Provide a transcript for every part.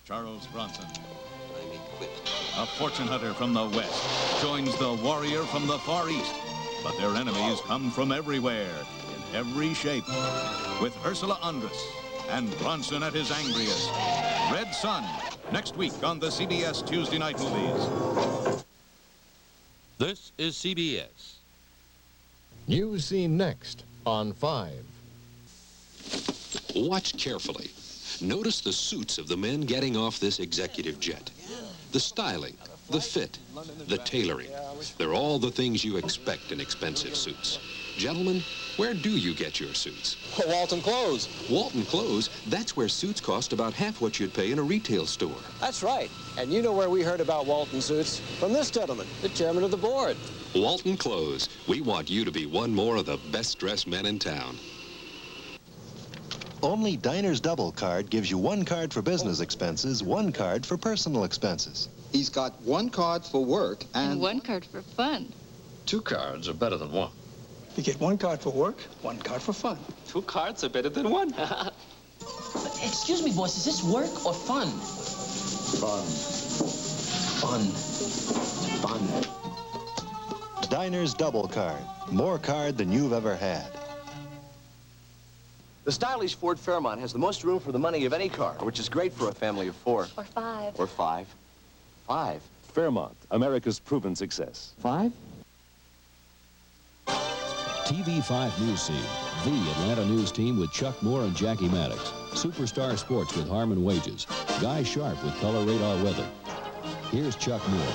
Charles Bronson, a fortune hunter from the West, joins the warrior from the Far East. But their enemies come from everywhere, in every shape. With Ursula Andress and Bronson at his angriest. Red Sun, next week on the CBS Tuesday Night Movies. This is CBS. News seen next on 5. Watch carefully. Notice the suits of the men getting off this executive jet. The styling, the fit, the tailoring. They're all the things you expect in expensive suits. Gentlemen, where do you get your suits? Walton Clothes. Walton Clothes? That's where suits cost about half what you'd pay in a retail store. That's right. And you know where we heard about Walton suits? From this gentleman, the chairman of the board. Walton Clothes. We want you to be one more of the best-dressed men in town. Only Diner's Double card gives you one card for business expenses, one card for personal expenses. He's got one card for work and one card for fun. 2 cards are better than 1. You get 1 card for work, 1 card for fun. 2 cards are better than 1. Excuse me, boss, is this work or fun? Fun. Fun. Fun. Diner's Double card. More card than you've ever had. The stylish Ford Fairmont has the most room for the money of any car, which is great for a family of 4. Or 5. Or 5. 5. Fairmont, America's proven success. 5? TV5 News Scene, the Atlanta news team with Chuck Moore and Jackie Maddox. Superstar Sports with Harmon Wages. Guy Sharp with Color Radar Weather. Here's Chuck Moore.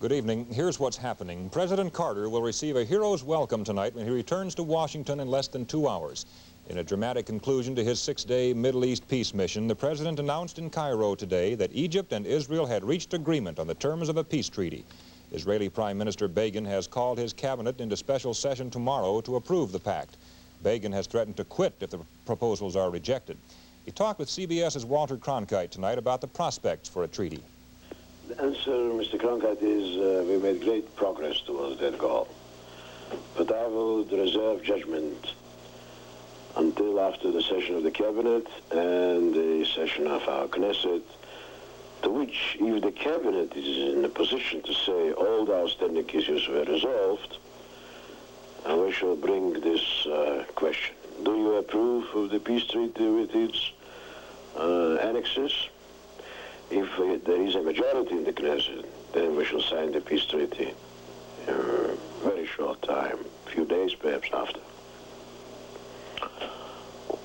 Good evening. Here's what's happening. President Carter will receive a hero's welcome tonight when he returns to Washington in less than 2 hours. In a dramatic conclusion to his 6-day Middle East peace mission, the president announced in Cairo today that Egypt and Israel had reached agreement on the terms of a peace treaty. Israeli Prime Minister Begin has called his cabinet into special session tomorrow to approve the pact. Begin has threatened to quit if the proposals are rejected. He talked with CBS's Walter Cronkite tonight about the prospects for a treaty. The answer, Mr. Cronkite, is we made great progress towards that goal. But I would reserve judgment until after the session of the cabinet and the session of our Knesset, to which, if the cabinet is in a position to say all the outstanding issues were resolved, we shall bring this question. Do you approve of the peace treaty with its annexes? If there is a majority in the Knesset, then we shall sign the peace treaty in a very short time, a few days perhaps after.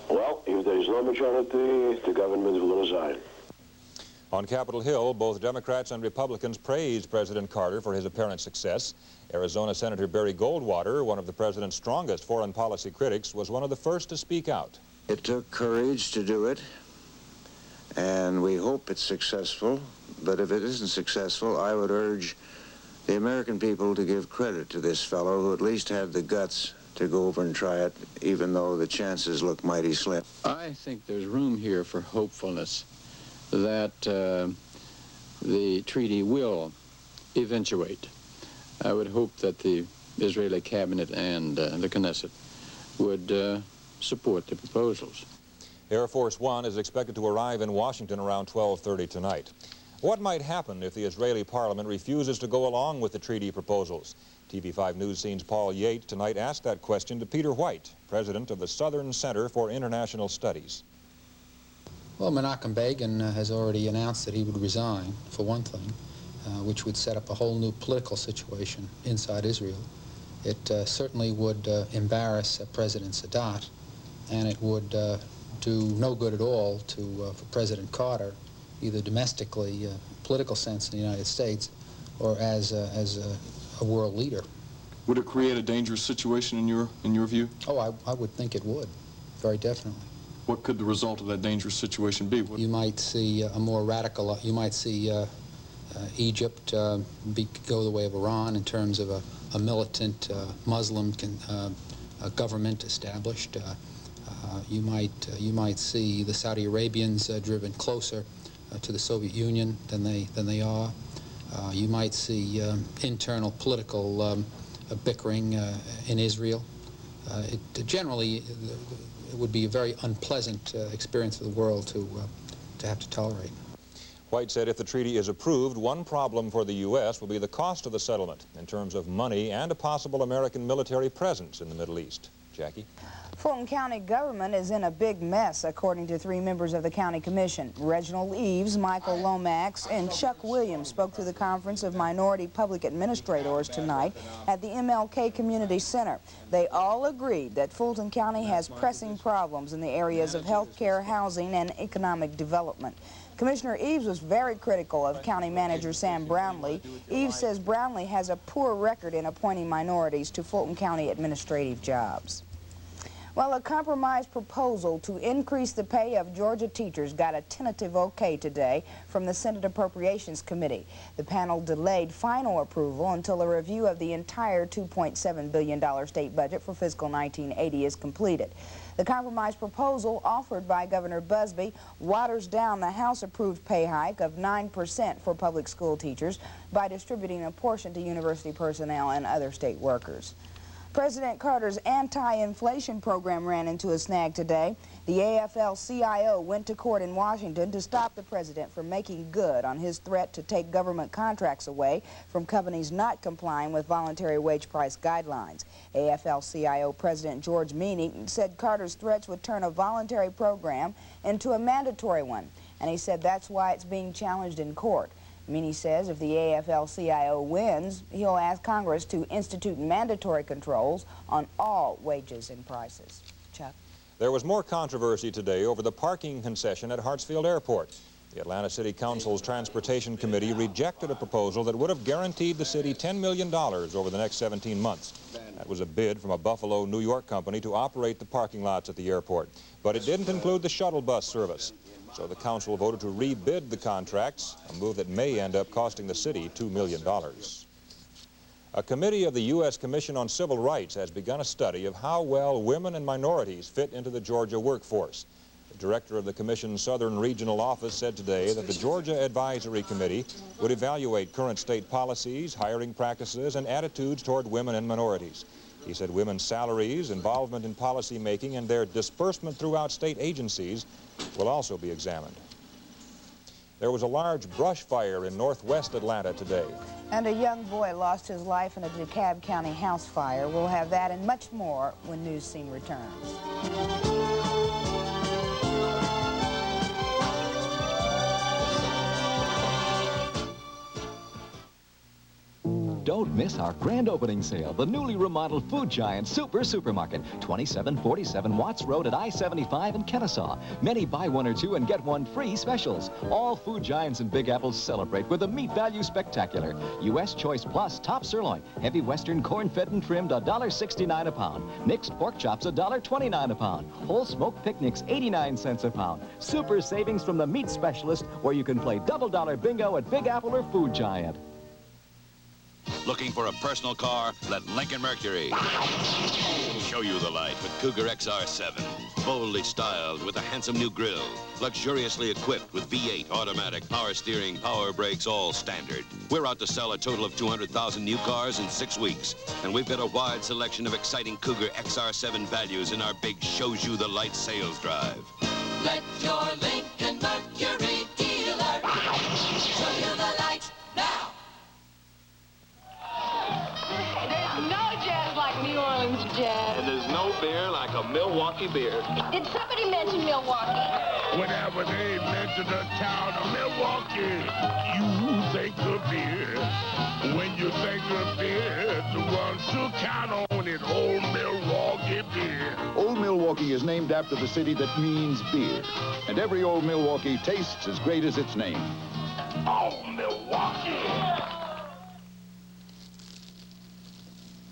Well, if there is no majority, the government will resign. On Capitol Hill, both Democrats and Republicans praised President Carter for his apparent success. Arizona Senator Barry Goldwater, one of the president's strongest foreign policy critics, was one of the first to speak out. It took courage to do it, and we hope it's successful. But if it isn't successful, I would urge the American people to give credit to this fellow who at least had the guts to go over and try it, even though the chances look mighty slim. I think there's room here for hopefulness that the treaty will eventuate. I would hope that the Israeli cabinet and the Knesset would support the proposals. Air Force One is expected to arrive in Washington around 12:30 tonight. What might happen if the Israeli parliament refuses to go along with the treaty proposals? TV5 News Scene's Paul Yates tonight asked that question to Peter White, president of the Southern Center for International Studies. Well, Menachem Begin has already announced that he would resign, for one thing, which would set up a whole new political situation inside Israel. It certainly would embarrass President Sadat, and it would do no good at all for President Carter, either domestically, political sense in the United States, or as a world leader. Would it create a dangerous situation in your view? Oh, I would think it would, very definitely. What could the result of that dangerous situation be? You might see a more radical, you might see Egypt go the way of Iran in terms of a militant Muslim government established. You might see the Saudi Arabians driven closer to the Soviet Union than they are. You might see internal political bickering in Israel. Generally, it would be a very unpleasant experience for the world to to have to tolerate. White said if the treaty is approved, one problem for the U.S. will be the cost of the settlement in terms of money and a possible American military presence in the Middle East. Jackie? Fulton County government is in a big mess, according to 3 members of the county commission. Reginald Eves, Michael Lomax, and Chuck Williams spoke to the Conference of Minority Public Administrators tonight at the MLK Community Center. They all agreed that Fulton County has pressing problems in the areas of health care, housing, and economic development. Commissioner Eves was very critical of County Manager Sam Brownlee. Eves says Brownlee has a poor record in appointing minorities to Fulton County administrative jobs. Well, a compromise proposal to increase the pay of Georgia teachers got a tentative okay today from the Senate Appropriations Committee. The panel delayed final approval until a review of the entire $2.7 billion state budget for fiscal 1980 is completed. The compromise proposal offered by Governor Busby waters down the House-approved pay hike of 9% for public school teachers by distributing a portion to university personnel and other state workers. President Carter's anti-inflation program ran into a snag today. The AFL-CIO went to court in Washington to stop the president from making good on his threat to take government contracts away from companies not complying with voluntary wage price guidelines. AFL-CIO President George Meany said Carter's threats would turn a voluntary program into a mandatory one, and he said that's why it's being challenged in court. Meany says if the AFL-CIO wins, he'll ask Congress to institute mandatory controls on all wages and prices. Chuck? There was more controversy today over the parking concession at Hartsfield Airport. The Atlanta City Council's Transportation Committee rejected a proposal that would have guaranteed the city $10 million over the next 17 months. That was a bid from a Buffalo, New York company to operate the parking lots at the airport. But it didn't include the shuttle bus service. So the council voted to rebid the contracts, a move that may end up costing the city $2 million. A committee of the U.S. Commission on Civil Rights has begun a study of how well women and minorities fit into the Georgia workforce. The director of the Commission's Southern Regional Office said today that the Georgia Advisory Committee would evaluate current state policies, hiring practices, and attitudes toward women and minorities. He said women's salaries, involvement in policy making, and their disbursement throughout state agencies will also be examined. There was a large brush fire in northwest Atlanta today. And a young boy lost his life in a DeKalb County house fire. We'll have that and much more when News Scene returns. Don't miss our grand opening sale, the newly remodeled Food Giant Supermarket, 2747 Watts Road at I-75 in Kennesaw. Many buy one or two and get one free specials. All Food Giants and Big Apples celebrate with a meat value spectacular. U.S. Choice Plus top sirloin, heavy western corn-fed and trimmed, $1.69 a pound. Mixed pork chops, $1.29 a pound. Whole smoked picnics, 89 cents a pound. Super savings from the meat specialist, where you can play double dollar bingo at Big Apple or Food Giant. Looking for a personal car? Let Lincoln Mercury show you the light with Cougar XR7. Boldly styled with a handsome new grille. Luxuriously equipped with V8, automatic, power steering, power brakes, all standard. We're out to sell a total of 200,000 new cars in 6 weeks. And we've got a wide selection of exciting Cougar XR7 values in our big Shows You the Light sales drive. Let your Lincoln Mercury dealer show you the light now. New Orleans jazz. And there's no beer like a Milwaukee beer. Did somebody mention Milwaukee? Whenever they mention the town of Milwaukee, you think of beer. When you think of beer, the one to count on is Old Milwaukee beer. Old Milwaukee is named after the city that means beer. And every Old Milwaukee tastes as great as its name. Old Milwaukee.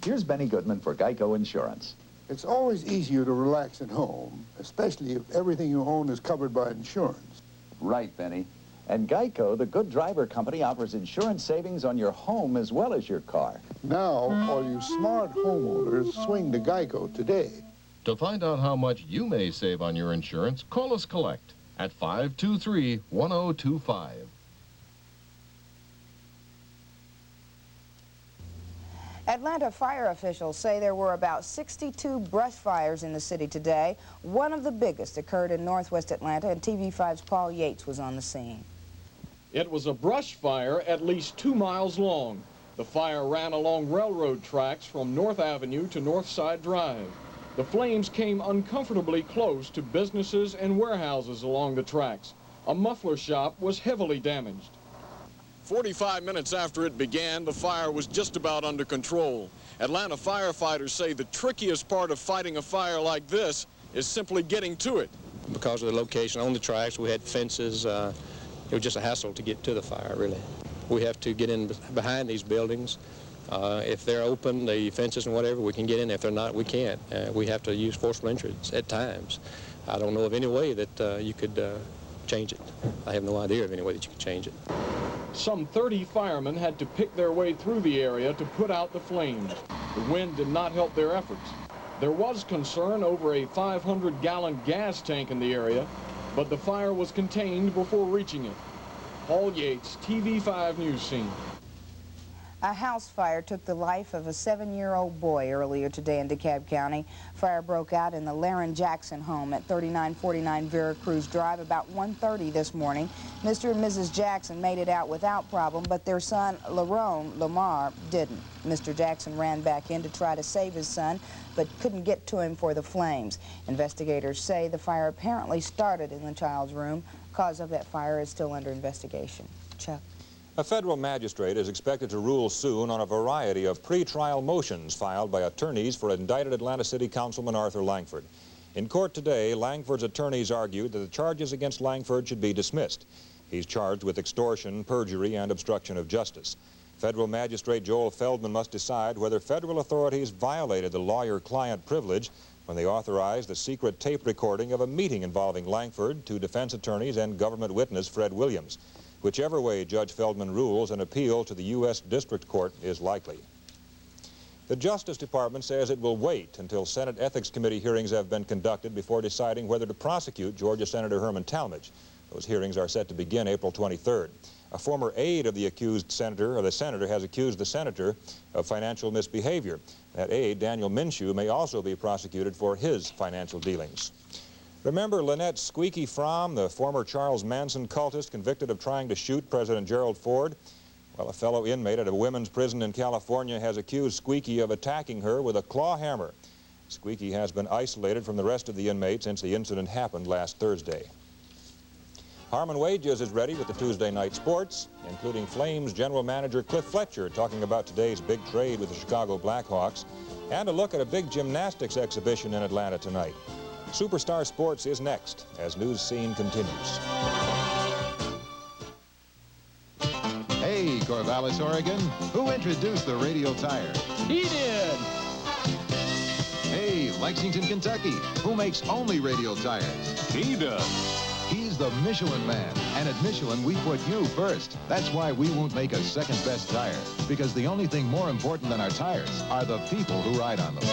Here's Benny Goodman for Geico Insurance. It's always easier to relax at home, especially if everything you own is covered by insurance. Right, Benny. And Geico, the good driver company, offers insurance savings on your home as well as your car. Now, all you smart homeowners, swing to Geico today. To find out how much you may save on your insurance, call us collect at 523-1025. Atlanta fire officials say there were about 62 brush fires in the city today. One of the biggest occurred in northwest Atlanta, and TV5's Paul Yates was on the scene. It was a brush fire at least 2 miles long. The fire ran along railroad tracks from North Avenue to Northside Drive. The flames came uncomfortably close to businesses and warehouses along the tracks. A muffler shop was heavily damaged. 45 minutes after it began, the fire was just about under control. Atlanta firefighters say the trickiest part of fighting a fire like this is simply getting to it. Because of the location on the tracks, we had fences. It was just a hassle to get to the fire, really. We have to get in behind these buildings. If they're open, the fences and whatever, we can get in. If they're not, we can't. We have to use forcible entrance at times. I don't know of any way that you could change it. I have no idea of any way that you could change it. Some 30 firemen had to pick their way through the area to put out the flames. The wind did not help their efforts. There was concern over a 500-gallon gas tank in the area, but the fire was contained before reaching it. Paul Yates, TV5 News Scene. A house fire took the life of a 7-year-old boy earlier today in DeKalb County. Fire broke out in the Laren Jackson home at 3949 Vera Cruz Drive about 1:30 this morning. Mr. and Mrs. Jackson made it out without problem, but their son, Lerone Lamar, didn't. Mr. Jackson ran back in to try to save his son, but couldn't get to him for the flames. Investigators say the fire apparently started in the child's room. Cause of that fire is still under investigation. Chuck. A federal magistrate is expected to rule soon on a variety of pretrial motions filed by attorneys for indicted Atlanta City Councilman Arthur Langford. In court today, Langford's attorneys argued that the charges against Langford should be dismissed. He's charged with extortion, perjury, and obstruction of justice. Federal Magistrate Joel Feldman must decide whether federal authorities violated the lawyer-client privilege when they authorized the secret tape recording of a meeting involving Langford, two defense attorneys, and government witness Fred Williams. Whichever way Judge Feldman rules, an appeal to the U.S. District Court is likely. The Justice Department says it will wait until Senate Ethics Committee hearings have been conducted before deciding whether to prosecute Georgia Senator Herman Talmadge. Those hearings are set to begin April 23rd. A former aide of the accused senator, or the senator, has accused the senator of financial misbehavior. That aide, Daniel Minshew, may also be prosecuted for his financial dealings. Remember Lynette Squeaky Fromm, the former Charles Manson cultist convicted of trying to shoot President Gerald Ford? Well, a fellow inmate at a women's prison in California has accused Squeaky of attacking her with a claw hammer. Squeaky has been isolated from the rest of the inmates since the incident happened last Thursday. Harmon Wages is ready with the Tuesday night sports, including Flames general manager Cliff Fletcher talking about today's big trade with the Chicago Blackhawks, and a look at a big gymnastics exhibition in Atlanta tonight. Superstar Sports is next as News Scene continues. Hey, Corvallis, Oregon, who introduced the radial tire? He did! Hey, Lexington, Kentucky, who makes only radial tires? He does. He's the Michelin man, and at Michelin, we put you first. That's why we won't make a second-best tire, because the only thing more important than our tires are the people who ride on them.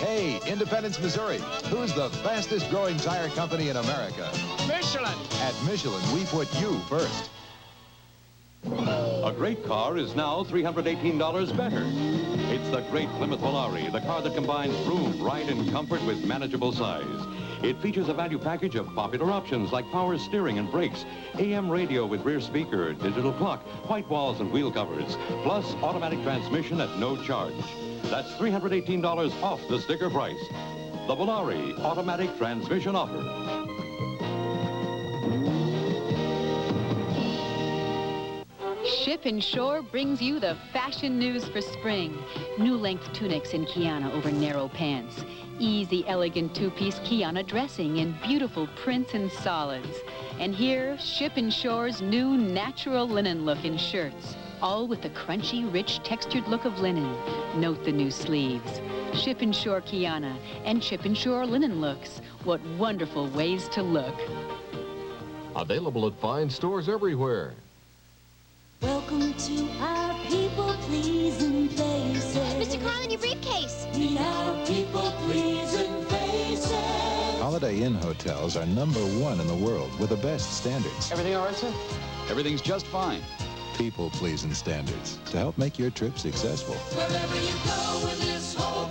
Hey, Independence, Missouri, who's the fastest-growing tire company in America? Michelin! At Michelin, we put you first. A great car is now $318 better. It's the great Plymouth Volare, the car that combines room, ride, and comfort with manageable size. It features a value package of popular options like power steering and brakes, AM radio with rear speaker, digital clock, white walls and wheel covers, plus automatic transmission at no charge. That's $318 off the sticker price. The Volare automatic transmission offer. Ship and Shore brings you the fashion news for spring. New length tunics in Kiana over narrow pants. Easy, elegant two-piece Kiana dressing in beautiful prints and solids. And here, Ship and Shore's new natural linen look in shirts. All with the crunchy, rich, textured look of linen. Note the new sleeves. Ship and Shore Kiana and Ship and Shore linen looks. What wonderful ways to look. Available at fine stores everywhere. Welcome to our people-pleasing places. Mr. Carlin, your briefcase. Meet our people-pleasing faces. Holiday Inn hotels are #1 in the world with the best standards. Everything all right, sir? Everything's just fine. people-pleasing standards to help make your trip successful. Wherever you go in this whole